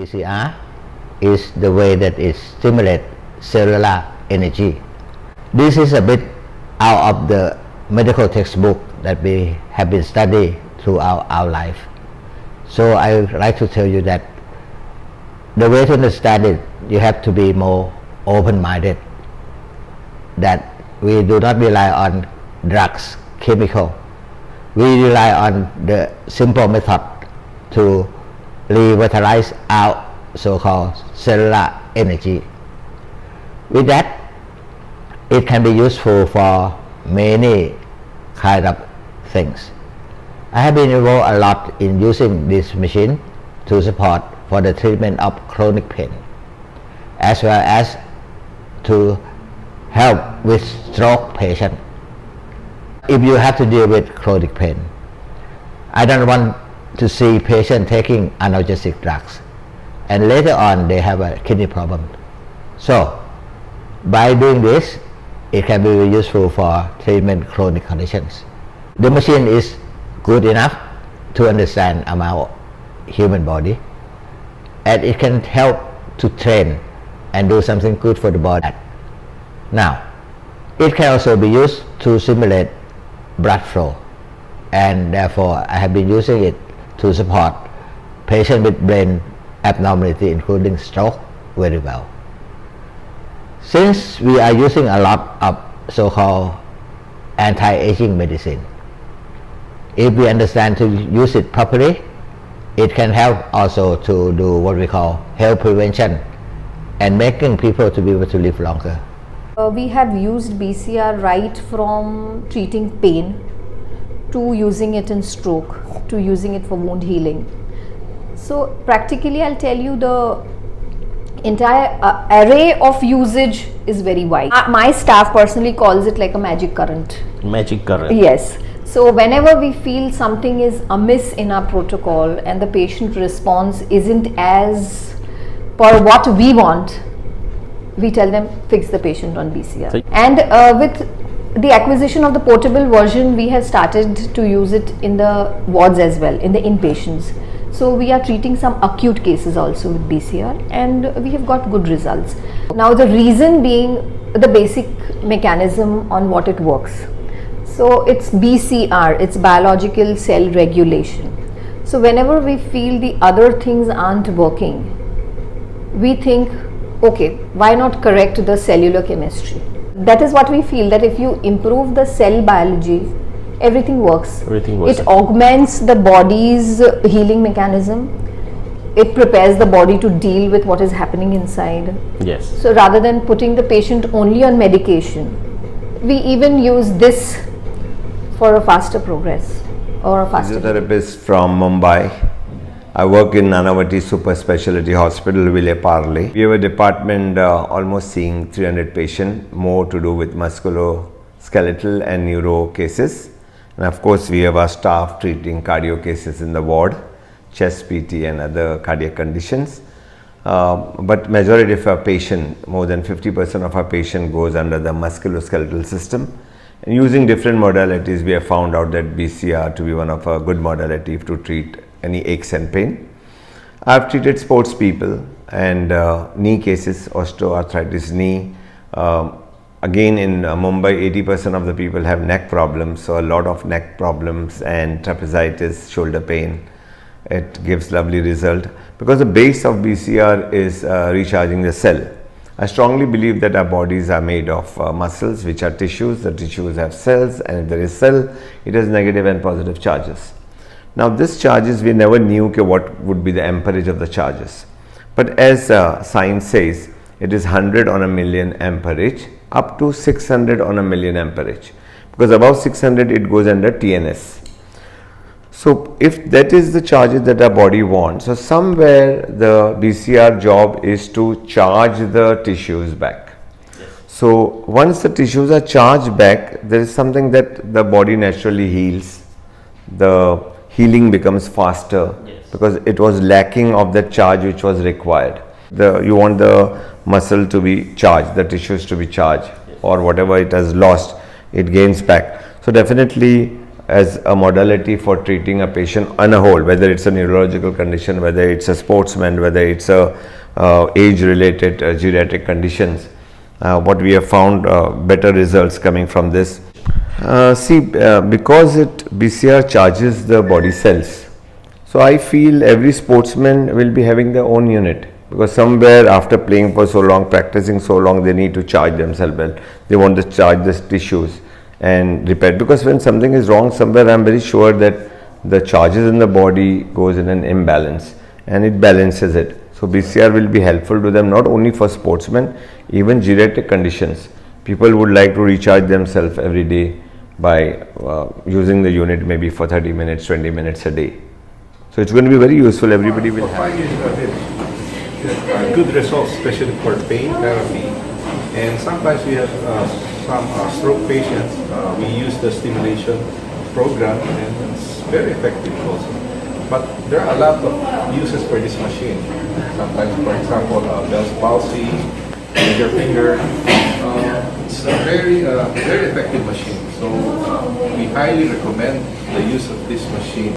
BCR is the way that it stimulates cellular energy. This is a bit out of the medical textbook that we have been studying throughout our life. So I would like to tell you that the way to understand it, you have to be more open-minded, that we do not rely on drugs, chemical. We rely on the simple method to revitalize our so-called cellular energy. With that, it can be useful for many kind of things. I have been involved a lot in using this machine to support for the treatment of chronic pain, as well as to help with stroke patient. If you have to deal with chronic pain, I don't want to see patient taking analgesic drugs and later on they have a kidney problem. So by doing this, it can be very useful for treatment chronic conditions. The machine is good enough to understand about human body, and it can help to train and do something good for the body. Now, it can also be used to simulate blood flow, and therefore I have been using it to support patients with brain abnormality including stroke very well. Since we are using a lot of so-called anti-aging medicine, if we understand to use it properly, it can help also to do what we call health prevention and making people to be able to live longer. We have used BCR right from treating pain to using it in stroke to using it for wound healing. So practically I'll tell you the entire array of usage is very wide. My staff personally calls it like a magic current. Magic current. Yes. So whenever we feel something is amiss in our protocol and the patient response isn't as per what we want, we tell them fix the patient on BCR. And with the acquisition of the portable version, we have started to use it in the wards as well, in the inpatients. So we are treating some acute cases also with BCR and we have got good results. Now the reason being the basic mechanism on what it works. So it's BCR, it's biological cell regulation. So whenever we feel the other things aren't working, we think, okay, why not correct the cellular chemistry? That is what we feel, that if you improve the cell biology, everything works. It augments the body's healing mechanism. It prepares the body to deal with what is happening inside. Yes. So rather than putting the patient only on medication, we even use this for a faster progress or a faster. Physiotherapist from Mumbai. I work in Nanavati Super Specialty Hospital, Ville Parle. We have a department almost seeing 300 patients, more to do with musculoskeletal and neuro cases. And of course, we have our staff treating cardio cases in the ward, chest PT and other cardiac conditions. But majority of our patient, more than 50% of our patient goes under the musculoskeletal system. And using different modalities, we have found out that BCR to be one of a good modality to treat any aches and pain. I have treated sports people and knee cases, osteoarthritis knee. Again in Mumbai, 80% of the people have neck problems, so a lot of neck problems and trapezitis, shoulder pain. It gives lovely result because the base of BCR is recharging the cell. I strongly believe that our bodies are made of muscles, which are tissues. The tissues have cells, and if there is cell, it has negative and positive charges. Now this charges, we never knew what would be the amperage of the charges. But as science says, it is 100 on a million amperage up to 600 on a million amperage. Because above 600 it goes under TNS. So if that is the charges that our body wants, so somewhere the BCR job is to charge the tissues back. Yes. So once the tissues are charged back, there is something that the body naturally heals. The healing becomes faster. Yes. Because it was lacking of that charge which was required. You want the muscle to be charged, the tissues to be charged, yes, or whatever it has lost, it gains back. So definitely as a modality for treating a patient on a whole, whether it's a neurological condition, whether it's a sportsman, whether it's a age-related geriatric conditions. What we have found better results coming from this. Because BCR charges the body cells, so I feel every sportsman will be having their own unit, because somewhere after playing for so long, practicing so long, they need to charge themselves well. They want to charge the tissues and repair, because when something is wrong somewhere, I'm very sure that the charges in the body goes in an imbalance and it balances it. So BCR will be helpful to them, not only for sportsmen, even geriatric conditions. People would like to recharge themselves every day by using the unit maybe for 30 minutes, 20 minutes a day. So it's going to be very useful. Everybody will For have 5 years, good results, especially for pain therapy. And sometimes we have some stroke patients. We use the stimulation program, and it's very effective also. But there are a lot of uses for this machine. Sometimes, for example, Bell's palsy, trigger finger. It's a very effective machine. So we highly recommend the use of this machine.